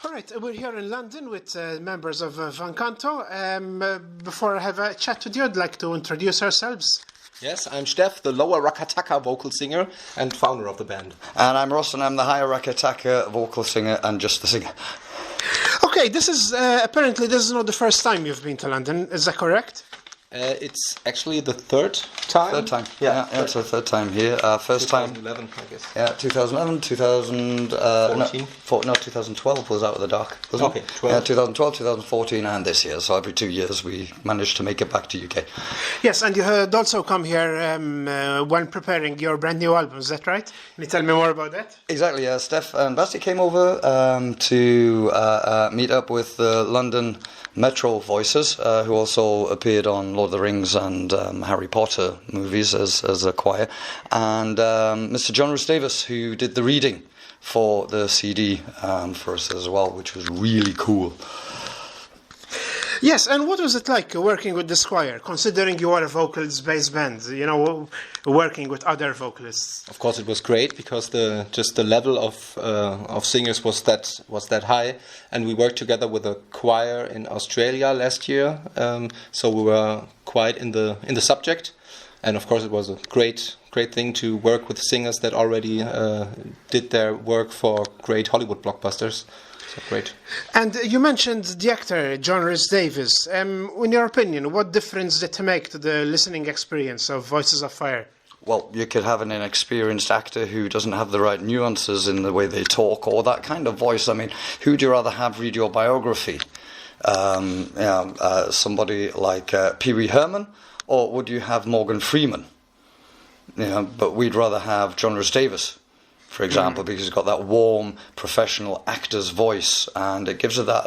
All right, we're here in London with members of Canto. Before I have a chat with you, I'd like to introduce ourselves. Yes, I'm Steph, the lower rakkatakka vocal singer and founder of the band. And I'm Ross, and I'm the higher rakkatakka vocal singer and just the singer. Okay, this is apparently this is not the first time you've been to London. Is that correct? It's actually the third time. Third time. Yeah, it's our third time here. First 2011, I guess. Yeah, 2011, 2012 was Out of the Dark, wasn't it? 12. Yeah, 2012, 2014 and this year. So every 2 years we managed to make it back to UK. Yes, and you had also come here when preparing your brand new album, is that right? Can you tell me more about that? Exactly, yeah. Steph and Basti came over to meet up with the London Metro Voices, who also appeared on Lord of the Rings and Harry Potter movies as a choir, and Mr. John Rhys Davis, who did the reading for the CD for us as well, which was really cool. Yes, and what was it like working with this choir, considering you are a vocals-based band, you know, working with other vocalists? Of course, it was great because the level of singers was that high, and we worked together with a choir in Australia last year, so we were quite in the subject, and of course, it was a great thing to work with singers that already did their work for great Hollywood blockbusters. So great. And you mentioned the actor, John Rhys Davis. In your opinion, what difference did he make to the listening experience of Voices of Fire? Well, you could have an inexperienced actor who doesn't have the right nuances in the way they talk or that kind of voice. I mean, who would you rather have read your biography? Somebody like Pee Wee Herman, or would you have Morgan Freeman? But we'd rather have John Rhys Davis, for example, because he's got that warm, professional actor's voice, and it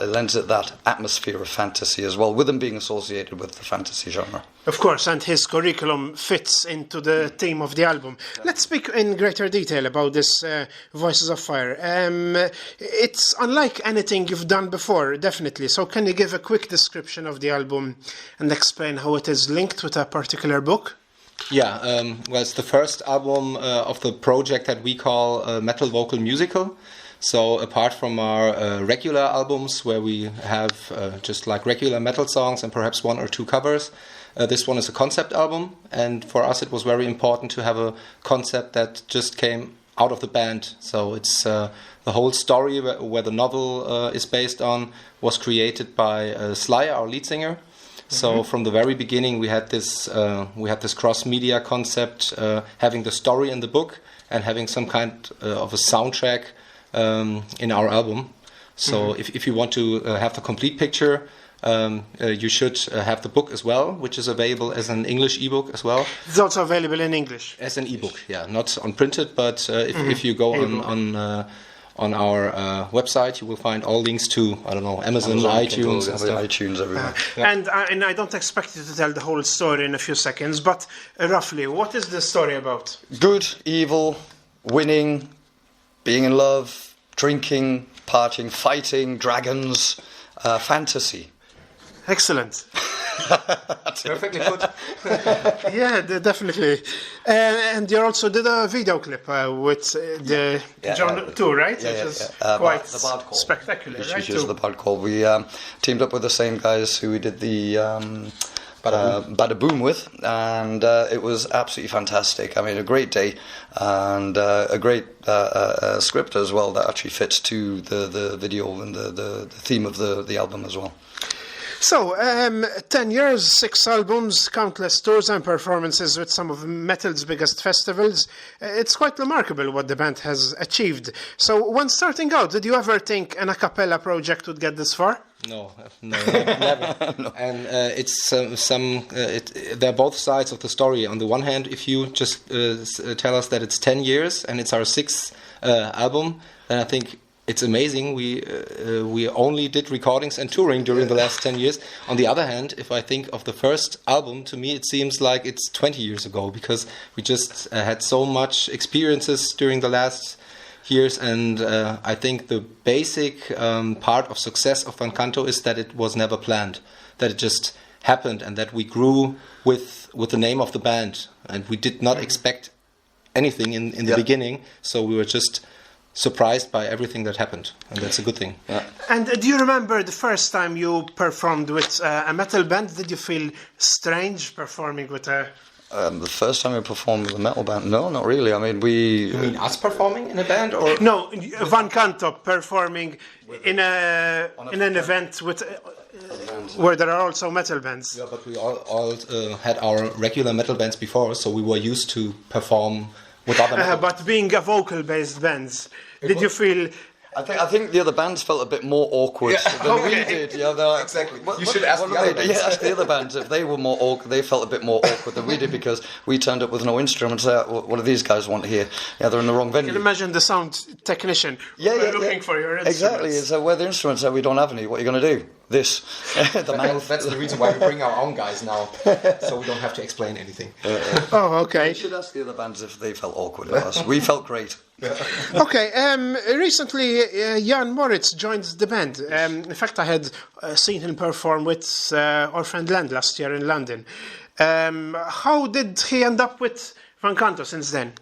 lends it that atmosphere of fantasy as well, with him being associated with the fantasy genre. Of course, and his curriculum fits into the theme of the album. Let's speak in greater detail about this Voices of Fire. It's unlike anything you've done before, definitely. So can you give a quick description of the album and explain how it is linked with a particular book? Yeah, well, it's the first album of the project that we call Metal Vocal Musical. So apart from our regular albums where we have just like regular metal songs and perhaps one or two covers, this one is a concept album. And for us it was very important to have a concept that just came out of the band. So it's the whole story where the novel is based on was created by Sly, our lead singer. So from the very beginning, we had this cross-media concept, having the story in the book and having some kind of a soundtrack in our album. So if you want to have the complete picture, you should have the book as well, which is available as an English ebook as well. It's also available in English. As an ebook, yeah, not on printed, but if you go on our website, you will find all links to, I don't know, Amazon iTunes, and stuff. iTunes everywhere. And I don't expect you to tell the whole story in a few seconds, but roughly, what is the story about? Good, evil, winning, being in love, drinking, partying, fighting, dragons, fantasy. Excellent. Perfectly put. Yeah, definitely. And you also did a video clip with the John too, right? Yeah, which is quite the Bard Call. Spectacular, Which right? is the Bard Call. We teamed up with the same guys who we did the Bada Boom with, and it was absolutely fantastic. I mean, a great day, and a great script as well that actually fits to the video and the theme of the album as well. So, 10 years, 6 albums, countless tours and performances with some of metal's biggest festivals. It's quite remarkable what the band has achieved. So, when starting out, did you ever think an a cappella project would get this far? No, never. No. And it's there are both sides of the story. On the one hand, if you just tell us that it's 10 years and it's our 6th album, then I think it's amazing. We only did recordings and touring during the last 10 years. On the other hand, if I think of the first album, to me it seems like it's 20 years ago, because we just had so much experiences during the last years, and I think the basic part of success of Canto is that it was never planned, that it just happened, and that we grew with the name of the band, and we did not expect anything in the beginning, so we were just surprised by everything that happened, and that's a good thing. Yeah. And do you remember the first time you performed with a metal band? Did you feel strange performing with a... The first time we performed with a metal band? No, not really. I mean, You mean us performing in a band, or No, Van Canto performing in an event with where there are also metal bands. Yeah, but we all had our regular metal bands before, so we were used to perform with other metal bands. But being a vocal-based bands, did you feel... I think the other bands felt a bit more awkward than we did. Yeah, they're like, Exactly. You should ask the other bands. Yeah, ask the other bands if they were more awkward. They felt a bit more awkward than we did because we turned up with no instruments. What do these guys want here? Yeah, they're in the wrong venue. You can imagine the sound technician looking for your instruments. Exactly. So where the instruments are, we don't have any. What are you going to do? This. The mouth. That's the reason why we bring our own guys now, so we don't have to explain anything. Oh, okay. You should ask the other bands if they felt awkward with us. We felt great. Okay, recently Jan Moritz joined the band. In fact, I had seen him perform with our friend Land last year in London. How did he end up with Van Canto since then?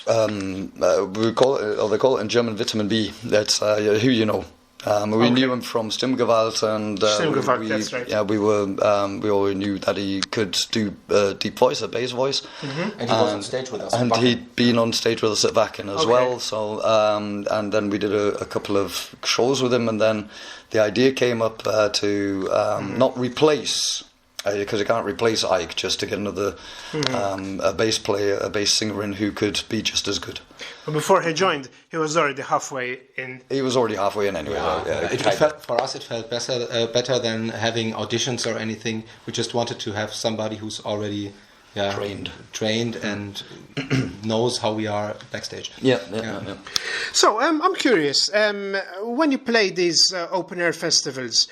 We call it, or they call it in German, Vitamin B. That's who you know. We knew him from Stimmgewalt, and Stimmgewalt, that's right. Yeah, we already knew that he could do deep voice, a bass voice, And he was on stage with us. and he'd been on stage with us at Wacken as well. So, and then we did a couple of shows with him, and then the idea came up to not replace. Because you can't replace Ike, just to get another a bass player, a bass singer in who could be just as good. But before he joined, he was already halfway in. He was already halfway in anyway. For us, it felt better than having auditions or anything. We just wanted to have somebody who's already trained and knows how we are backstage. Yeah. So I'm curious. When you play these open air festivals,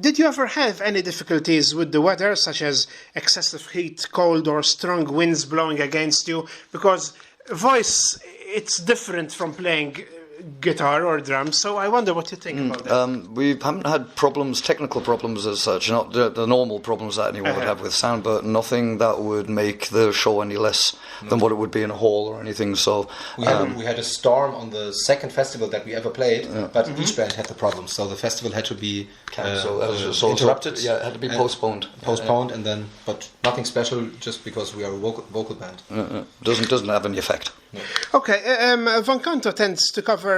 did you ever have any difficulties with the weather, such as excessive heat, cold, or strong winds blowing against you? Because voice, it's different from playing guitar or drums, so I wonder what you think about that. We haven't had technical problems as such, not the normal problems that anyone would have with sound, but nothing that would make the show any less than what it would be in a hall or anything. So we had a storm on the second festival that we ever played, but each band had the problem, so the festival had to be interrupted. Yeah, it had to be postponed. And then, but nothing special, just because we are a vocal band. Doesn't have any effect. No. Okay, Van Canto tends to cover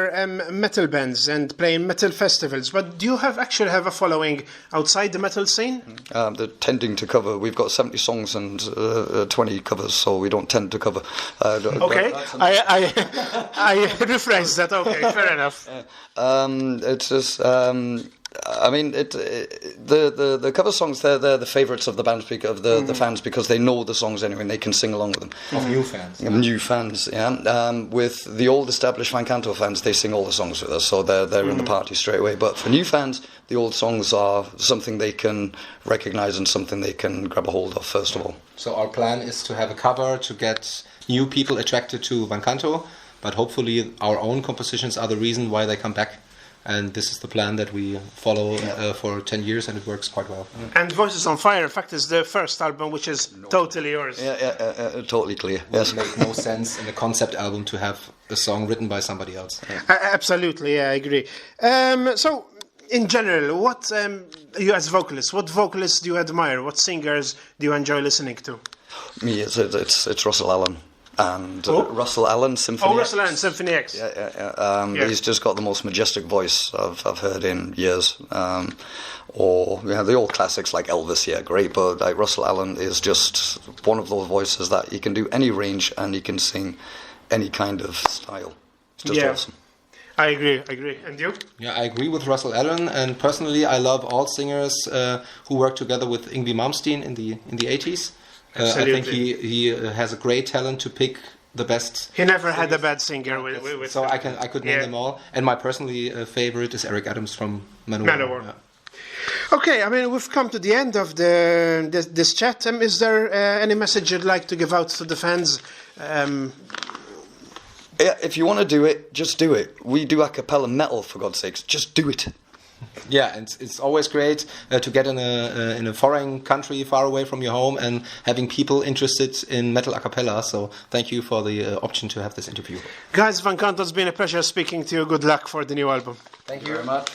metal bands and play in metal festivals, but do you actually have a following outside the metal scene? They're tending to cover. We've got 70 songs and 20 covers, so we don't tend to cover. Okay, I rephrased that. Okay, fair enough. It's just. I mean, the cover songs, they're the favourites of the band, of the fans, because they know the songs anyway and they can sing along with them. Of new fans. New fans, yeah. With the old established Van Canto fans, they sing all the songs with us, so they're in the party straight away. But for new fans, the old songs are something they can recognise and something they can grab a hold of, first of all. So our plan is to have a cover to get new people attracted to Van Canto, but hopefully our own compositions are the reason why they come back. And this is the plan that we follow for 10 years, and it works quite well. And Voices on Fire, in fact, is the first album which is totally yours. Yeah, totally clear. Yes. It would make no sense in a concept album to have a song written by somebody else. Absolutely, yeah, I agree. So, in general, what you as vocalists, what vocalists do you admire? What singers do you enjoy listening to? Me, it's Russell Allen. And Russell Allen, Symphony X. Russell Allen, Symphony X. Yeah. He's just got the most majestic voice I've heard in years. Or the old classics like Elvis, great. But like Russell Allen is just one of those voices that he can do any range and he can sing any kind of style. It's just awesome. I agree. And you? Yeah, I agree with Russell Allen. And personally, I love all singers who worked together with Yngwie Malmsteen in the 80s. I think he has a great talent to pick the best. He never had a bad singer with so I could name them all. And my personally favorite is Eric Adams from Manowar. Yeah. Okay, I mean we've come to the end of this chat. Is there any message you'd like to give out to the fans? If you want to do it, just do it. We do a cappella metal, for God's sakes. Just do it. Yeah, and it's always great to get in a foreign country far away from your home and having people interested in metal a cappella. So thank you for the option to have this interview. Guys, Van Canto, it's been a pleasure speaking to you. Good luck for the new album. Thank you very much.